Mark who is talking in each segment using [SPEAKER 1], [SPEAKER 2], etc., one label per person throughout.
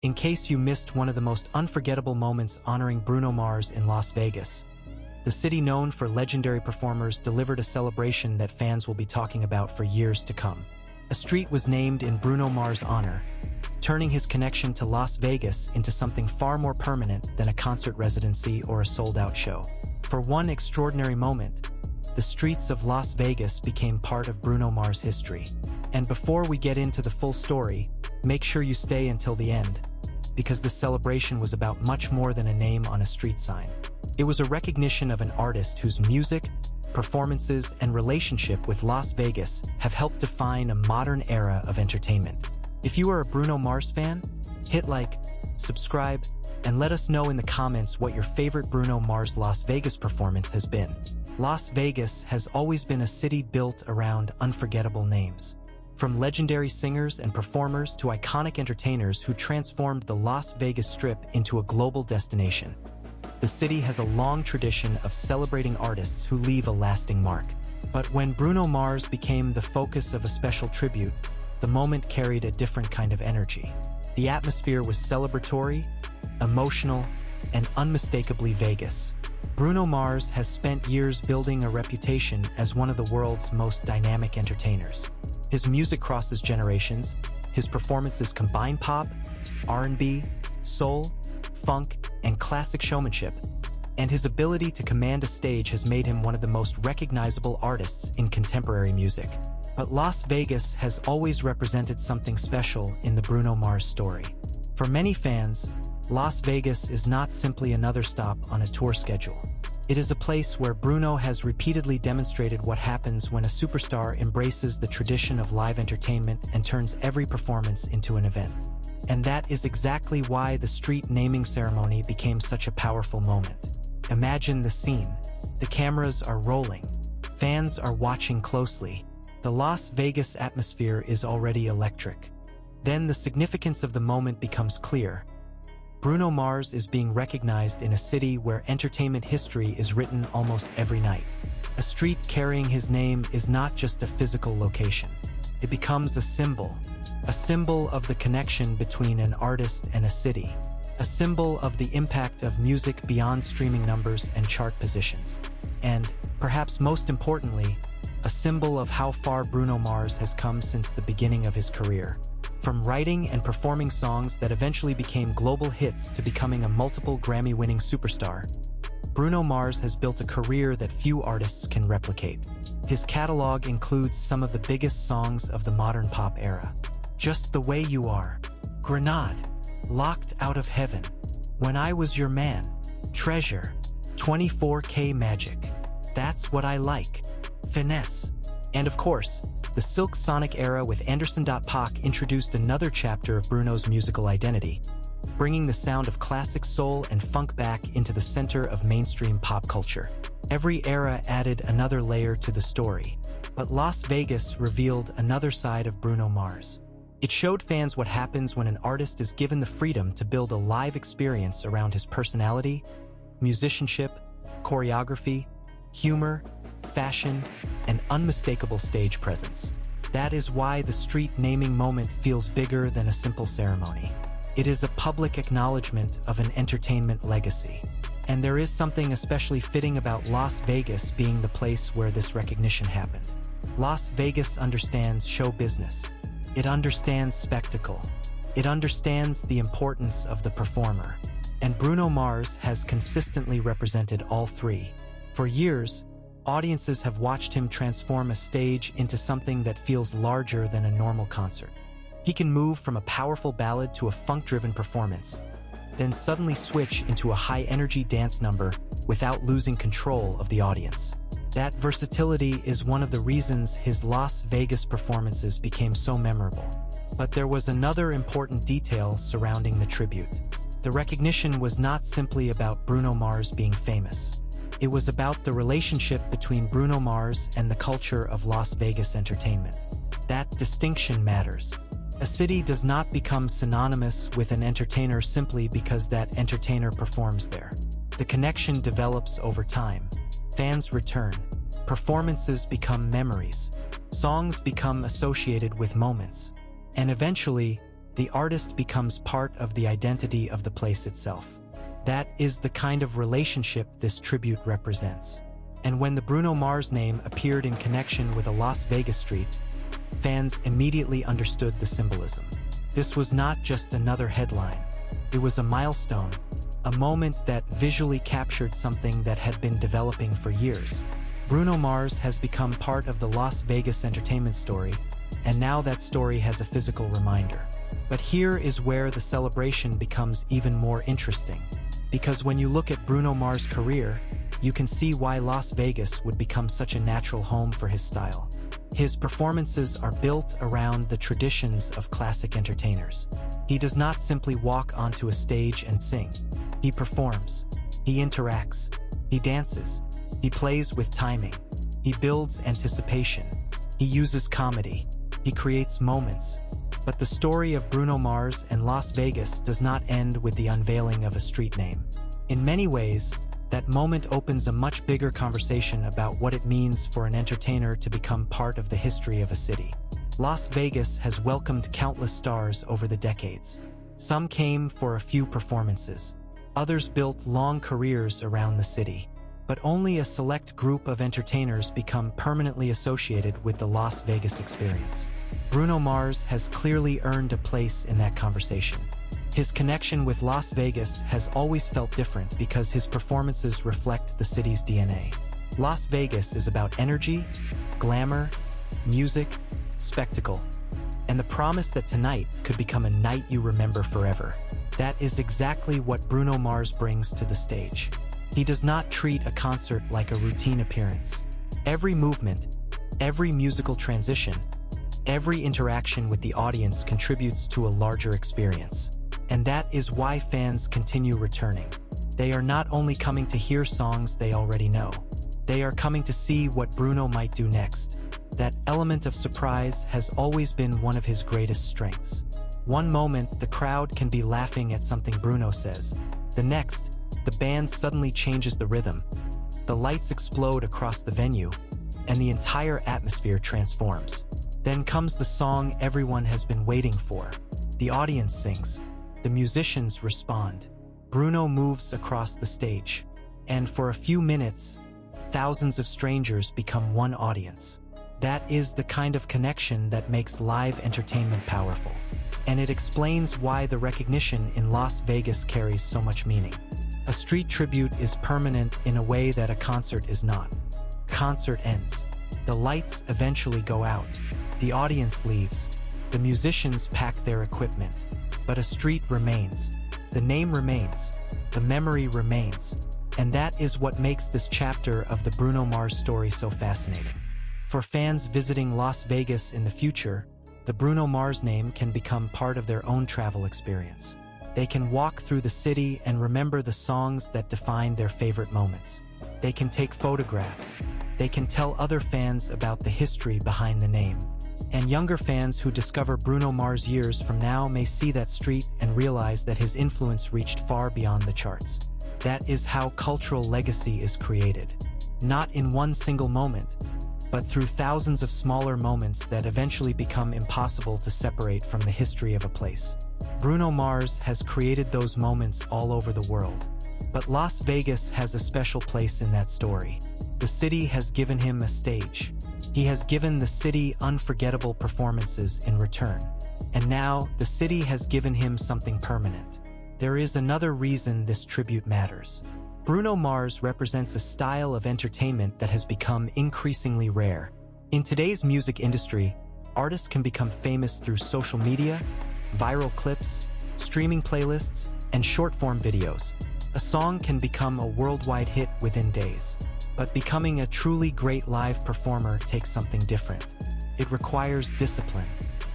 [SPEAKER 1] In case you missed one of the most unforgettable moments honoring Bruno Mars in Las Vegas, the city known for legendary performers delivered a celebration that fans will be talking about for years to come. A street was named in Bruno Mars' honor, turning his connection to Las Vegas into something far more permanent than a concert residency or a sold-out show. For one extraordinary moment, the streets of Las Vegas became part of Bruno Mars' history. And before we get into the full story, make sure you stay until the end, because this celebration was about much more than a name on a street sign. It was a recognition of an artist whose music, performances, and relationship with Las Vegas have helped define a modern era of entertainment. If you are a Bruno Mars fan, hit like, subscribe, and let us know in the comments what your favorite Bruno Mars Las Vegas performance has been. Las Vegas has always been a city built around unforgettable names. From legendary singers and performers to iconic entertainers who transformed the Las Vegas Strip into a global destination. The city has a long tradition of celebrating artists who leave a lasting mark. But when Bruno Mars became the focus of a special tribute, the moment carried a different kind of energy. The atmosphere was celebratory, emotional, and unmistakably Vegas. Bruno Mars has spent years building a reputation as one of the world's most dynamic entertainers. His music crosses generations, his performances combine pop, R&B, soul, funk, and classic showmanship, and his ability to command a stage has made him one of the most recognizable artists in contemporary music. But Las Vegas has always represented something special in the Bruno Mars story. For many fans, Las Vegas is not simply another stop on a tour schedule. It is a place where Bruno has repeatedly demonstrated what happens when a superstar embraces the tradition of live entertainment and turns every performance into an event. And that is exactly why the street naming ceremony became such a powerful moment. Imagine the scene. The cameras are rolling. Fans are watching closely. The Las Vegas atmosphere is already electric. Then the significance of the moment becomes clear. Bruno Mars is being recognized in a city where entertainment history is written almost every night. A street carrying his name is not just a physical location. It becomes a symbol of the connection between an artist and a city, a symbol of the impact of music beyond streaming numbers and chart positions, and, perhaps most importantly, a symbol of how far Bruno Mars has come since the beginning of his career. From writing and performing songs that eventually became global hits to becoming a multiple Grammy-winning superstar, Bruno Mars has built a career that few artists can replicate. His catalog includes some of the biggest songs of the modern pop era. Just the Way You Are, Grenade, Locked Out of Heaven, When I Was Your Man, Treasure, 24K Magic, That's What I Like, Finesse, and of course, the Silk Sonic era with Anderson .Paak introduced another chapter of Bruno's musical identity, bringing the sound of classic soul and funk back into the center of mainstream pop culture. Every era added another layer to the story, but Las Vegas revealed another side of Bruno Mars. It showed fans what happens when an artist is given the freedom to build a live experience around his personality, musicianship, choreography, humor, fashion, and unmistakable stage presence. That is why the street naming moment feels bigger than a simple ceremony. It is a public acknowledgement of an entertainment legacy. And there is something especially fitting about Las Vegas being the place where this recognition happened. Las Vegas understands show business. It understands spectacle. It understands the importance of the performer. And Bruno Mars has consistently represented all three. For years, audiences have watched him transform a stage into something that feels larger than a normal concert. He can move from a powerful ballad to a funk-driven performance, then suddenly switch into a high-energy dance number without losing control of the audience. That versatility is one of the reasons his Las Vegas performances became so memorable. But there was another important detail surrounding the tribute. The recognition was not simply about Bruno Mars being famous. It was about the relationship between Bruno Mars and the culture of Las Vegas entertainment. That distinction matters. A city does not become synonymous with an entertainer simply because that entertainer performs there. The connection develops over time. Fans return. Performances become memories. Songs become associated with moments. And eventually, The artist becomes part of the identity of the place itself. That is the kind of relationship this tribute represents. And when the Bruno Mars name appeared in connection with a Las Vegas street, fans immediately understood the symbolism. This was not just another headline. It was a milestone, a moment that visually captured something that had been developing for years. Bruno Mars has become part of the Las Vegas entertainment story, and now that story has a physical reminder. But here is where the celebration becomes even more interesting. Because when you look at Bruno Mars' career, you can see why Las Vegas would become such a natural home for his style. His performances are built around the traditions of classic entertainers. He does not simply walk onto a stage and sing. He performs. He interacts. He dances. He plays with timing. He builds anticipation. He uses comedy. He creates moments. But the story of Bruno Mars and Las Vegas does not end with the unveiling of a street name. In many ways, that moment opens a much bigger conversation about what it means for an entertainer to become part of the history of a city. Las Vegas has welcomed countless stars over the decades. Some came for a few performances. Others built long careers around the city. But only a select group of entertainers become permanently associated with the Las Vegas experience. Bruno Mars has clearly earned a place in that conversation. His connection with Las Vegas has always felt different because his performances reflect the city's DNA. Las Vegas is about energy, glamour, music, spectacle, and the promise that tonight could become a night you remember forever. That is exactly what Bruno Mars brings to the stage. He does not treat a concert like a routine appearance. Every movement, every musical transition, every interaction with the audience contributes to a larger experience. And that is why fans continue returning. They are not only coming to hear songs they already know. They are coming to see what Bruno might do next. That element of surprise has always been one of his greatest strengths. One moment, the crowd can be laughing at something Bruno says. The next, the band suddenly changes the rhythm. The lights explode across the venue, and the entire atmosphere transforms. Then comes the song everyone has been waiting for. The audience sings. The musicians respond. Bruno moves across the stage. And for a few minutes, thousands of strangers become one audience. That is the kind of connection that makes live entertainment powerful. And it explains why the recognition in Las Vegas carries so much meaning. A street tribute is permanent in a way that a concert is not. Concert ends. The lights eventually go out. The audience leaves. The musicians pack their equipment. But a street remains. The name remains. The memory remains. And that is what makes this chapter of the Bruno Mars story so fascinating. For fans visiting Las Vegas in the future, the Bruno Mars name can become part of their own travel experience. They can walk through the city and remember the songs that define their favorite moments. They can take photographs. They can tell other fans about the history behind the name. And younger fans who discover Bruno Mars years from now may see that street and realize that his influence reached far beyond the charts. That is how cultural legacy is created. Not in one single moment, but through thousands of smaller moments that eventually become impossible to separate from the history of a place. Bruno Mars has created those moments all over the world. But Las Vegas has a special place in that story. The city has given him a stage. He has given the city unforgettable performances in return. And now, the city has given him something permanent. There is another reason this tribute matters. Bruno Mars represents a style of entertainment that has become increasingly rare. In today's music industry, artists can become famous through social media, viral clips, streaming playlists, and short-form videos. A song can become a worldwide hit within days. But becoming a truly great live performer takes something different. It requires discipline.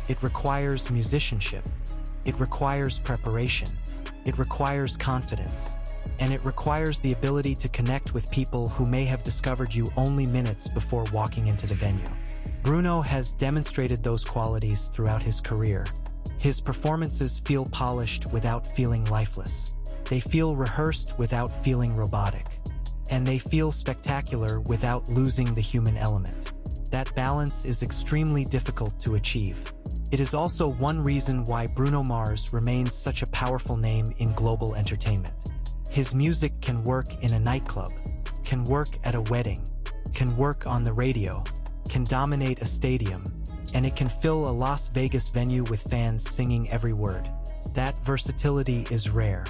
[SPEAKER 1] It requires musicianship. It requires preparation. It requires confidence. And it requires the ability to connect with people who may have discovered you only minutes before walking into the venue. Bruno has demonstrated those qualities throughout his career. His performances feel polished without feeling lifeless. They feel rehearsed without feeling robotic. And they feel spectacular without losing the human element. That balance is extremely difficult to achieve. It is also one reason why Bruno Mars remains such a powerful name in global entertainment. His music can work in a nightclub, can work at a wedding, can work on the radio, can dominate a stadium, and it can fill a Las Vegas venue with fans singing every word. That versatility is rare,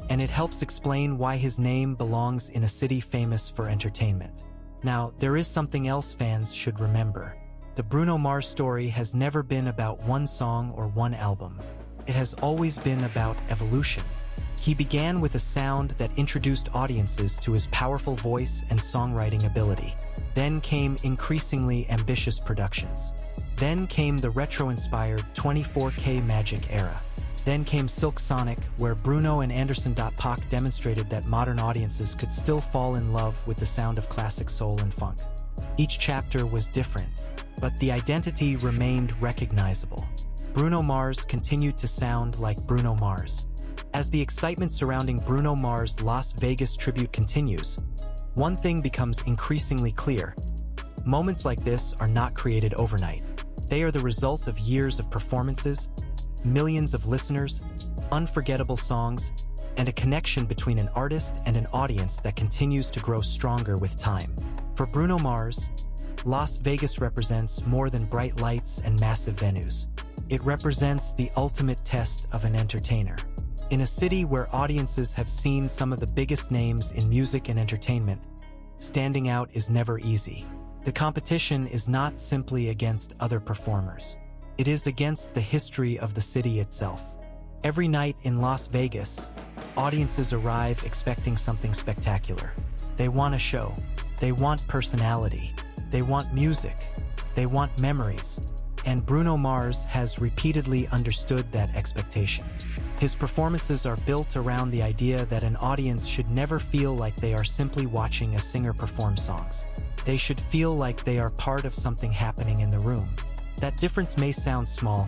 [SPEAKER 1] and it helps explain why his name belongs in a city famous for entertainment. Now, there is something else fans should remember. The Bruno Mars story has never been about one song or one album. It has always been about evolution. He began with a sound that introduced audiences to his powerful voice and songwriting ability. Then came increasingly ambitious productions. Then came the retro-inspired 24K Magic era. Then came Silk Sonic, where Bruno and Anderson .Paak demonstrated that modern audiences could still fall in love with the sound of classic soul and funk. Each chapter was different, but the identity remained recognizable. Bruno Mars continued to sound like Bruno Mars. As the excitement surrounding Bruno Mars' Las Vegas tribute continues, one thing becomes increasingly clear. Moments like this are not created overnight. They are the result of years of performances, millions of listeners, unforgettable songs, and a connection between an artist and an audience that continues to grow stronger with time. For Bruno Mars, Las Vegas represents more than bright lights and massive venues. It represents the ultimate test of an entertainer. In a city where audiences have seen some of the biggest names in music and entertainment, standing out is never easy. The competition is not simply against other performers. It is against the history of the city itself. Every night in Las Vegas, audiences arrive expecting something spectacular. They want a show. They want personality. They want music. They want memories. And Bruno Mars has repeatedly understood that expectation. His performances are built around the idea that an audience should never feel like they are simply watching a singer perform songs. They should feel like they are part of something happening in the room. That difference may sound small,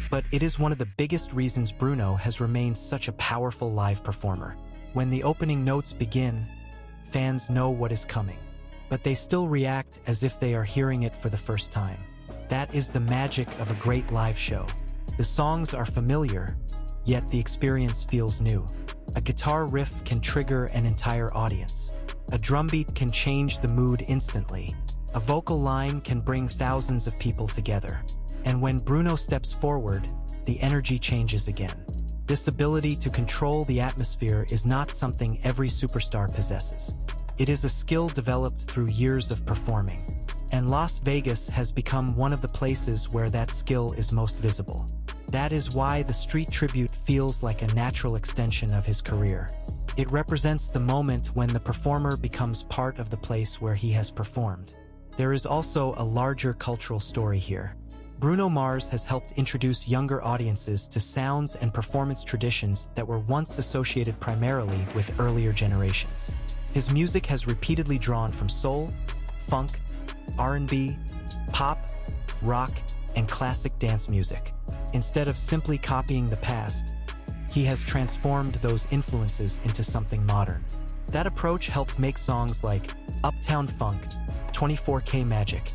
[SPEAKER 1] but it is one of the biggest reasons Bruno has remained such a powerful live performer. When the opening notes begin, fans know what is coming, but they still react as if they are hearing it for the first time. That is the magic of a great live show. The songs are familiar, yet the experience feels new. A guitar riff can trigger an entire audience. A drum beat can change the mood instantly. A vocal line can bring thousands of people together. And when Bruno steps forward, the energy changes again. This ability to control the atmosphere is not something every superstar possesses. It is a skill developed through years of performing. And Las Vegas has become one of the places where that skill is most visible. That is why the street tribute feels like a natural extension of his career. It represents the moment when the performer becomes part of the place where he has performed. There is also a larger cultural story here. Bruno Mars has helped introduce younger audiences to sounds and performance traditions that were once associated primarily with earlier generations. His music has repeatedly drawn from soul, funk, R&B, pop, rock, and classic dance music. Instead of simply copying the past, he has transformed those influences into something modern. That approach helped make songs like Uptown Funk, 24K Magic,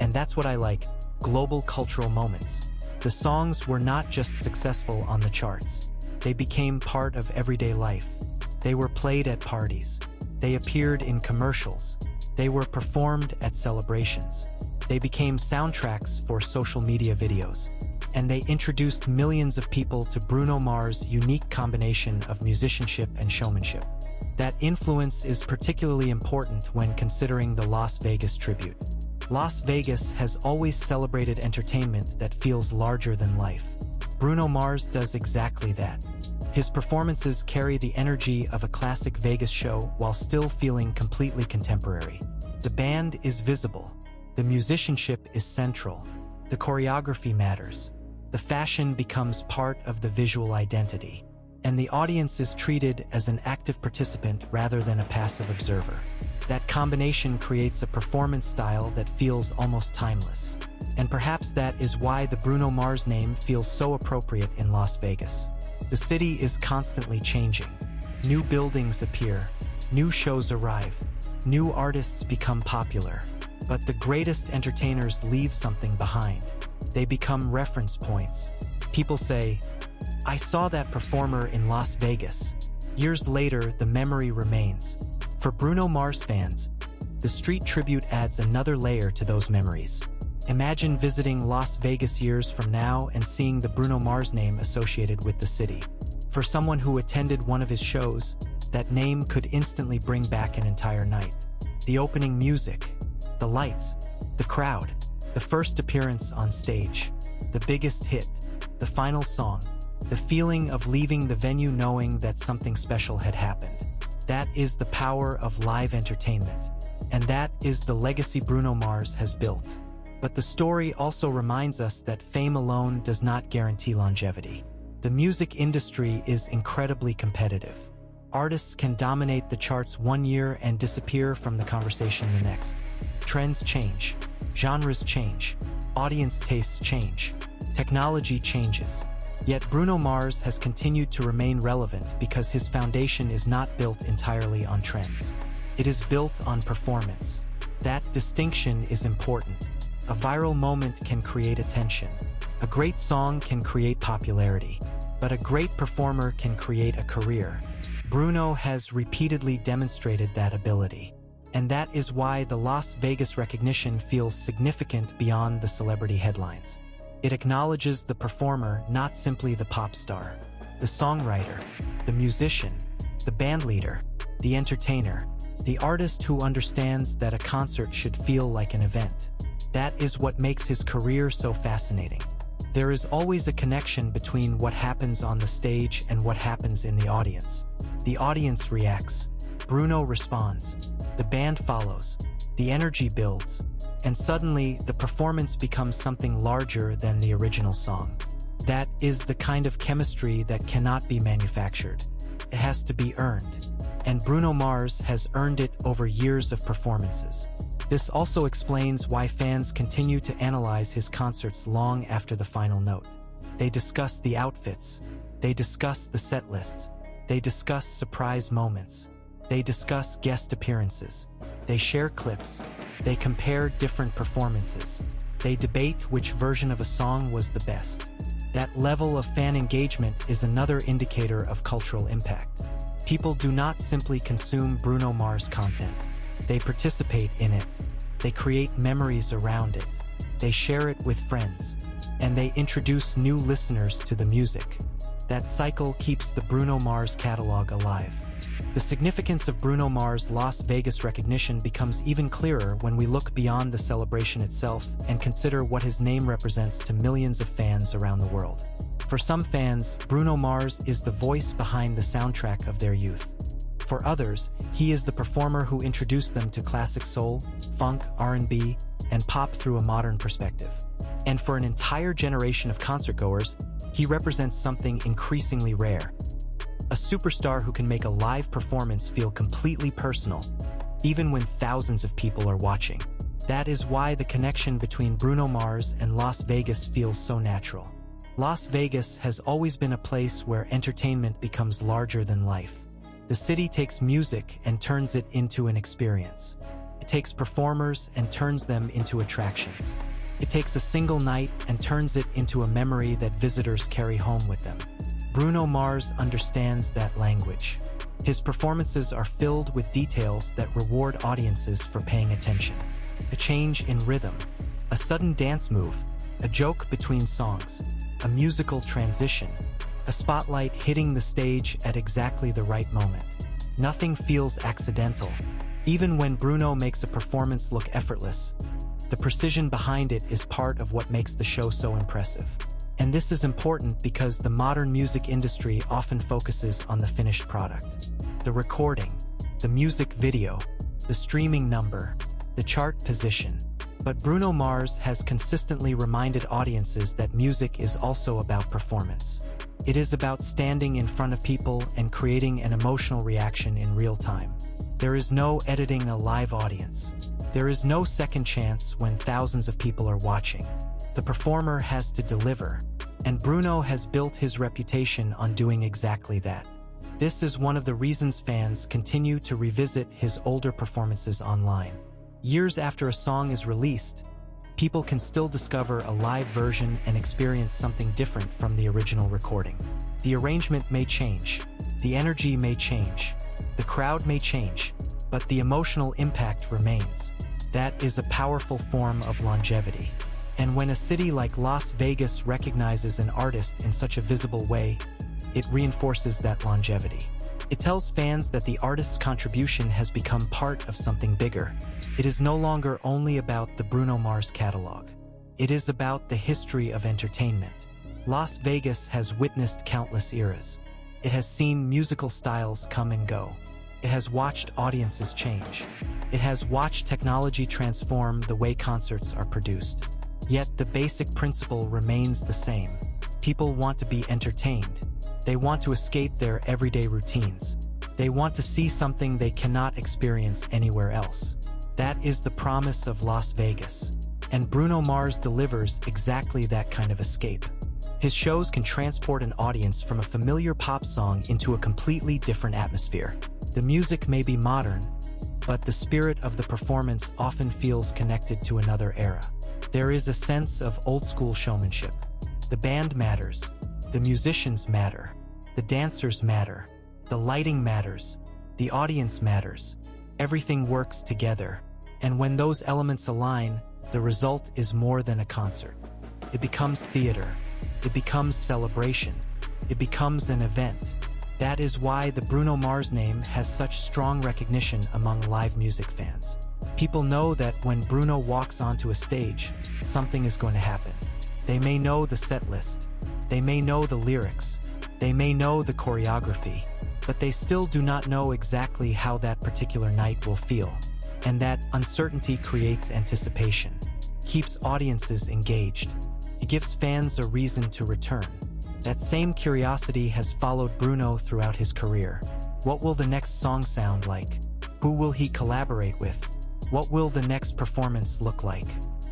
[SPEAKER 1] and That's What I Like, global cultural moments. The songs were not just successful on the charts. They became part of everyday life. They were played at parties. They appeared in commercials. They were performed at celebrations. They became soundtracks for social media videos. And they introduced millions of people to Bruno Mars' unique combination of musicianship and showmanship. That influence is particularly important when considering the Las Vegas tribute. Las Vegas has always celebrated entertainment that feels larger than life. Bruno Mars does exactly that. His performances carry the energy of a classic Vegas show while still feeling completely contemporary. The band is visible. The musicianship is central. The choreography matters. The fashion becomes part of the visual identity. And the audience is treated as an active participant rather than a passive observer. That combination creates a performance style that feels almost timeless. And perhaps that is why the Bruno Mars name feels so appropriate in Las Vegas. The city is constantly changing. New buildings appear. New shows arrive. New artists become popular. But the greatest entertainers leave something behind. They become reference points. People say, "I saw that performer in Las Vegas." Years later, the memory remains. For Bruno Mars fans, the street tribute adds another layer to those memories. Imagine visiting Las Vegas years from now and seeing the Bruno Mars name associated with the city. For someone who attended one of his shows, that name could instantly bring back an entire night. The opening music, the lights, the crowd, the first appearance on stage, the biggest hit, the final song, the feeling of leaving the venue knowing that something special had happened. That is the power of live entertainment. And that is the legacy Bruno Mars has built. But the story also reminds us that fame alone does not guarantee longevity. The music industry is incredibly competitive. Artists can dominate the charts one year and disappear from the conversation the next. Trends change, genres change, audience tastes change, technology changes. Yet Bruno Mars has continued to remain relevant because his foundation is not built entirely on trends. It is built on performance. That distinction is important. A viral moment can create attention. A great song can create popularity. But a great performer can create a career. Bruno has repeatedly demonstrated that ability. And that is why the Las Vegas recognition feels significant beyond the celebrity headlines. It acknowledges the performer, not simply the pop star. The songwriter, the musician, the bandleader, the entertainer, the artist who understands that a concert should feel like an event. That is what makes his career so fascinating. There is always a connection between what happens on the stage and what happens in the audience. The audience reacts. Bruno responds. The band follows. The energy builds. And suddenly, the performance becomes something larger than the original song. That is the kind of chemistry that cannot be manufactured. It has to be earned. And Bruno Mars has earned it over years of performances. This also explains why fans continue to analyze his concerts long after the final note. They discuss the outfits. They discuss the set lists. They discuss surprise moments. They discuss guest appearances. They share clips. They compare different performances. They debate which version of a song was the best. That level of fan engagement is another indicator of cultural impact. People do not simply consume Bruno Mars content. They participate in it. They create memories around it. They share it with friends. And they introduce new listeners to the music. That cycle keeps the Bruno Mars catalog alive. The significance of Bruno Mars' Las Vegas recognition becomes even clearer when we look beyond the celebration itself and consider what his name represents to millions of fans around the world. For some fans, Bruno Mars is the voice behind the soundtrack of their youth. For others, he is the performer who introduced them to classic soul, funk, R&B, and pop through a modern perspective. And for an entire generation of concertgoers, he represents something increasingly rare. A superstar who can make a live performance feel completely personal, even when thousands of people are watching. That is why the connection between Bruno Mars and Las Vegas feels so natural. Las Vegas has always been a place where entertainment becomes larger than life. The city takes music and turns it into an experience. It takes performers and turns them into attractions. It takes a single night and turns it into a memory that visitors carry home with them. Bruno Mars understands that language. His performances are filled with details that reward audiences for paying attention. A change in rhythm, a sudden dance move, a joke between songs, a musical transition, a spotlight hitting the stage at exactly the right moment. Nothing feels accidental. Even when Bruno makes a performance look effortless, the precision behind it is part of what makes the show so impressive. And this is important because the modern music industry often focuses on the finished product. The recording, the music video, the streaming number, the chart position. But Bruno Mars has consistently reminded audiences that music is also about performance. It is about standing in front of people and creating an emotional reaction in real time. There is no editing a live audience. There is no second chance when thousands of people are watching. The performer has to deliver, and Bruno has built his reputation on doing exactly that. This is one of the reasons fans continue to revisit his older performances online. Years after a song is released, people can still discover a live version and experience something different from the original recording. The arrangement may change, the energy may change, the crowd may change, but the emotional impact remains. That is a powerful form of longevity. And when a city like Las Vegas recognizes an artist in such a visible way, it reinforces that longevity. It tells fans that the artist's contribution has become part of something bigger. It is no longer only about the Bruno Mars catalog. It is about the history of entertainment. Las Vegas has witnessed countless eras. It has seen musical styles come and go. It has watched audiences change. It has watched technology transform the way concerts are produced. Yet the basic principle remains the same. People want to be entertained. They want to escape their everyday routines. They want to see something they cannot experience anywhere else. That is the promise of Las Vegas. And Bruno Mars delivers exactly that kind of escape. His shows can transport an audience from a familiar pop song into a completely different atmosphere. The music may be modern, but the spirit of the performance often feels connected to another era. There is a sense of old-school showmanship. The band matters. The musicians matter. The dancers matter. The lighting matters. The audience matters. Everything works together. And when those elements align, the result is more than a concert. It becomes theater. It becomes celebration. It becomes an event. That is why the Bruno Mars name has such strong recognition among live music fans. People know that when Bruno walks onto a stage, something is going to happen. They may know the set list. They may know the lyrics. They may know the choreography, but they still do not know exactly how that particular night will feel. And that uncertainty creates anticipation, keeps audiences engaged. It gives fans a reason to return. That same curiosity has followed Bruno throughout his career. What will the next song sound like? Who will he collaborate with? What will the next performance look like?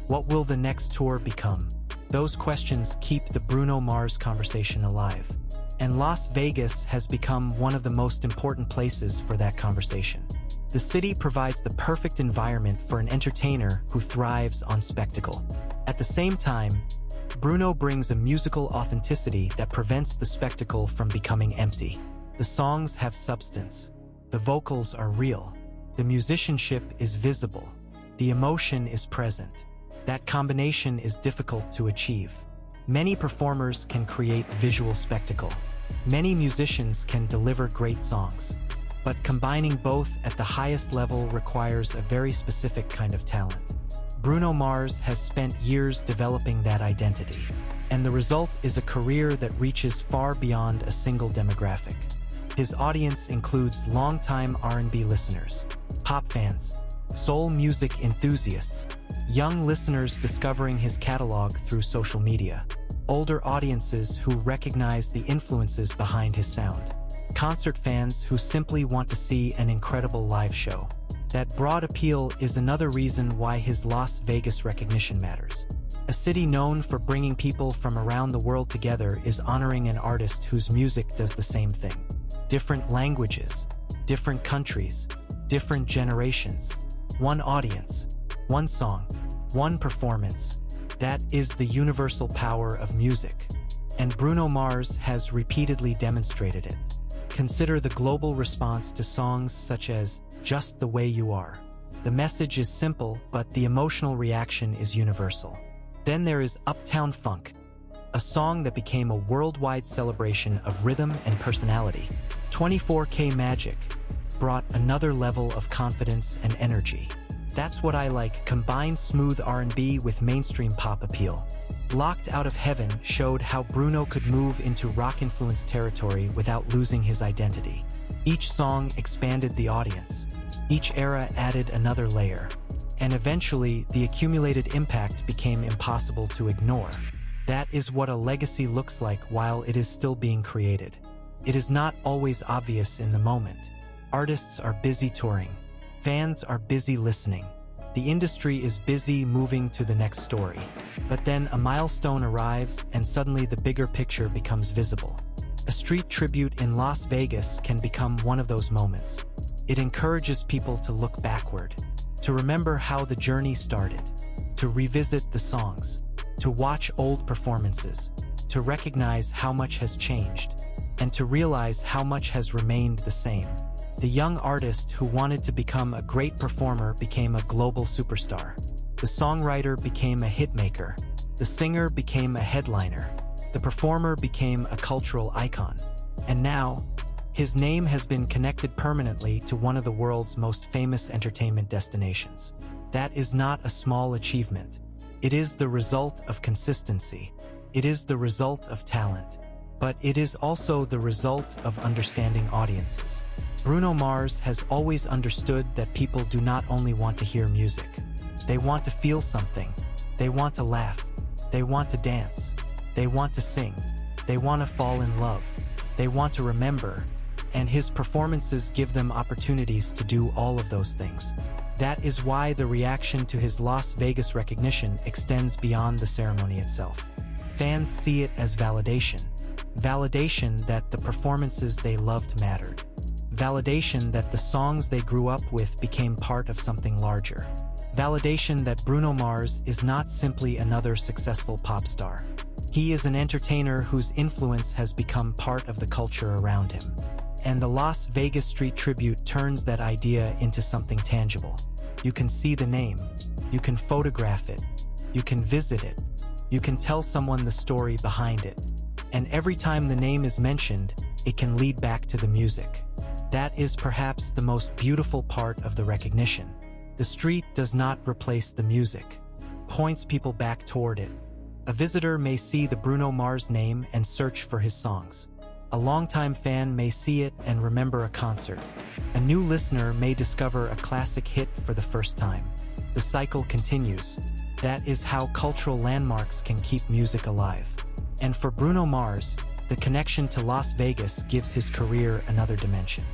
[SPEAKER 1] What will the next tour become? Those questions keep the Bruno Mars conversation alive. And Las Vegas has become one of the most important places for that conversation. The city provides the perfect environment for an entertainer who thrives on spectacle. At the same time, Bruno brings a musical authenticity that prevents the spectacle from becoming empty. The songs have substance. The vocals are real. The musicianship is visible. The emotion is present. That combination is difficult to achieve. Many performers can create visual spectacle. Many musicians can deliver great songs. But combining both at the highest level requires a very specific kind of talent. Bruno Mars has spent years developing that identity, and the result is a career that reaches far beyond a single demographic. His audience includes longtime R&B listeners, pop fans, soul music enthusiasts, young listeners discovering his catalog through social media, older audiences who recognize the influences behind his sound, concert fans who simply want to see an incredible live show. That broad appeal is another reason why his Las Vegas recognition matters. A city known for bringing people from around the world together is honoring an artist whose music does the same thing. Different languages, different countries, different generations, one audience, one song, one performance. That is the universal power of music. And Bruno Mars has repeatedly demonstrated it. Consider the global response to songs such as Just the Way You Are. The message is simple, but the emotional reaction is universal. Then there is Uptown Funk, a song that became a worldwide celebration of rhythm and personality. 24K Magic brought another level of confidence and energy. That's What I Like combined smooth R&B with mainstream pop appeal. Locked Out of Heaven showed how Bruno could move into rock-influenced territory without losing his identity. Each song expanded the audience. Each era added another layer. And eventually, the accumulated impact became impossible to ignore. That is what a legacy looks like while it is still being created. It is not always obvious in the moment. Artists are busy touring. Fans are busy listening. The industry is busy moving to the next story. But then a milestone arrives and suddenly the bigger picture becomes visible. A street tribute in Las Vegas can become one of those moments. It encourages people to look backward, to remember how the journey started, to revisit the songs, to watch old performances, to recognize how much has changed, and to realize how much has remained the same. The young artist who wanted to become a great performer became a global superstar. The songwriter became a hitmaker. The singer became a headliner. The performer became a cultural icon. And now, his name has been connected permanently to one of the world's most famous entertainment destinations. That is not a small achievement. It is the result of consistency. It is the result of talent. But it is also the result of understanding audiences. Bruno Mars has always understood that people do not only want to hear music. They want to feel something. They want to laugh. They want to dance. They want to sing. They want to fall in love. They want to remember. And his performances give them opportunities to do all of those things. That is why the reaction to his Las Vegas recognition extends beyond the ceremony itself. Fans see it as validation. Validation that the performances they loved mattered. Validation that the songs they grew up with became part of something larger. Validation that Bruno Mars is not simply another successful pop star. He is an entertainer whose influence has become part of the culture around him. And the Las Vegas Street Tribute turns that idea into something tangible. You can see the name. You can photograph it. You can visit it. You can tell someone the story behind it. And every time the name is mentioned, it can lead back to the music. That is perhaps the most beautiful part of the recognition. The street does not replace the music, points people back toward it. A visitor may see the Bruno Mars name and search for his songs. A longtime fan may see it and remember a concert. A new listener may discover a classic hit for the first time. The cycle continues. That is how cultural landmarks can keep music alive. And for Bruno Mars, the connection to Las Vegas gives his career another dimension.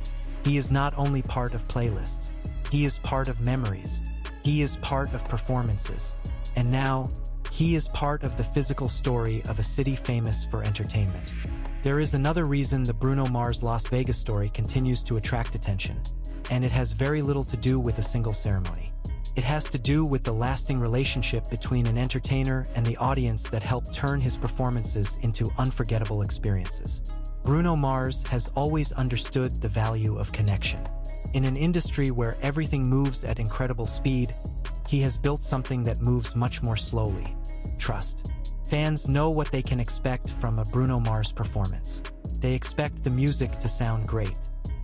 [SPEAKER 1] He is not only part of playlists. He is part of memories. He is part of performances. And now, he is part of the physical story of a city famous for entertainment. There is another reason the Bruno Mars Las Vegas story continues to attract attention, and it has very little to do with a single ceremony. It has to do with the lasting relationship between an entertainer and the audience that helped turn his performances into unforgettable experiences. Bruno Mars has always understood the value of connection. In an industry where everything moves at incredible speed, he has built something that moves much more slowly: trust. Fans know what they can expect from a Bruno Mars performance. They expect the music to sound great.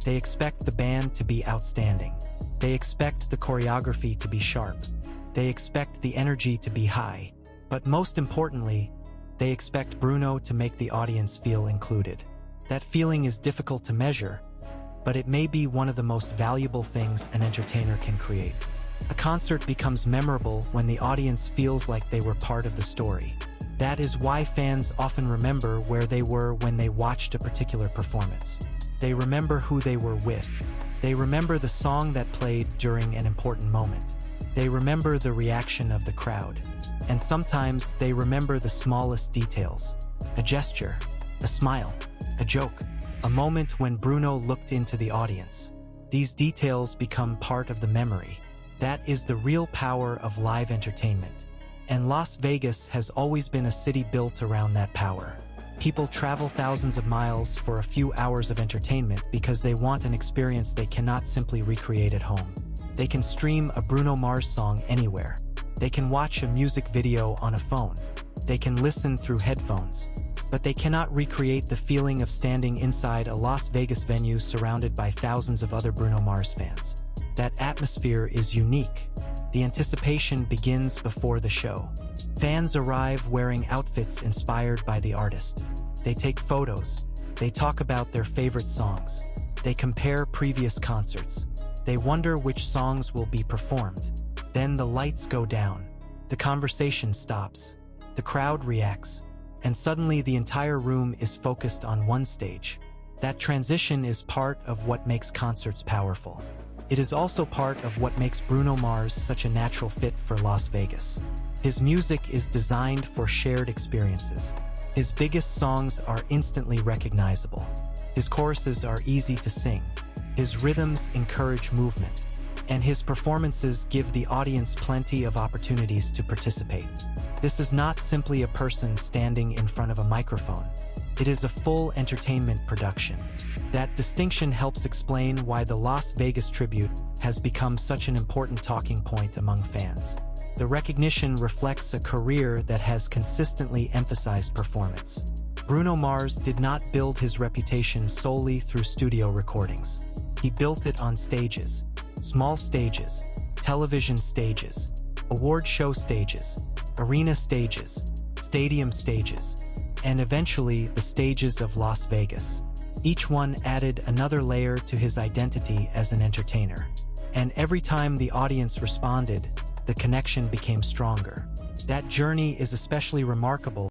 [SPEAKER 1] They expect the band to be outstanding. They expect the choreography to be sharp. They expect the energy to be high. But most importantly, they expect Bruno to make the audience feel included. That feeling is difficult to measure, but it may be one of the most valuable things an entertainer can create. A concert becomes memorable when the audience feels like they were part of the story. That is why fans often remember where they were when they watched a particular performance. They remember who they were with. They remember the song that played during an important moment. They remember the reaction of the crowd. And sometimes they remember the smallest details: a gesture, a smile, a joke, a moment when Bruno looked into the audience. These details become part of the memory. That is the real power of live entertainment. And Las Vegas has always been a city built around that power. People travel thousands of miles for a few hours of entertainment because they want an experience they cannot simply recreate at home. They can stream a Bruno Mars song anywhere. They can watch a music video on a phone. They can listen through headphones. But they cannot recreate the feeling of standing inside a Las Vegas venue surrounded by thousands of other Bruno Mars fans. That atmosphere is unique. The anticipation begins before the show. Fans arrive wearing outfits inspired by the artist. They take photos. They talk about their favorite songs. They compare previous concerts. They wonder which songs will be performed. Then the lights go down. The conversation stops. The crowd reacts. And suddenly the entire room is focused on one stage. That transition is part of what makes concerts powerful. It is also part of what makes Bruno Mars such a natural fit for Las Vegas. His music is designed for shared experiences. His biggest songs are instantly recognizable. His choruses are easy to sing. His rhythms encourage movement. and his performances give the audience plenty of opportunities to participate. This is not simply a person standing in front of a microphone. It is a full entertainment production. That distinction helps explain why the Las Vegas tribute has become such an important talking point among fans. The recognition reflects a career that has consistently emphasized performance. Bruno Mars did not build his reputation solely through studio recordings. He built it on stages, small stages, television stages, award show stages, arena stages, stadium stages, and eventually the stages of Las Vegas. Each one added another layer to his identity as an entertainer. And every time the audience responded, the connection became stronger. That journey is especially remarkable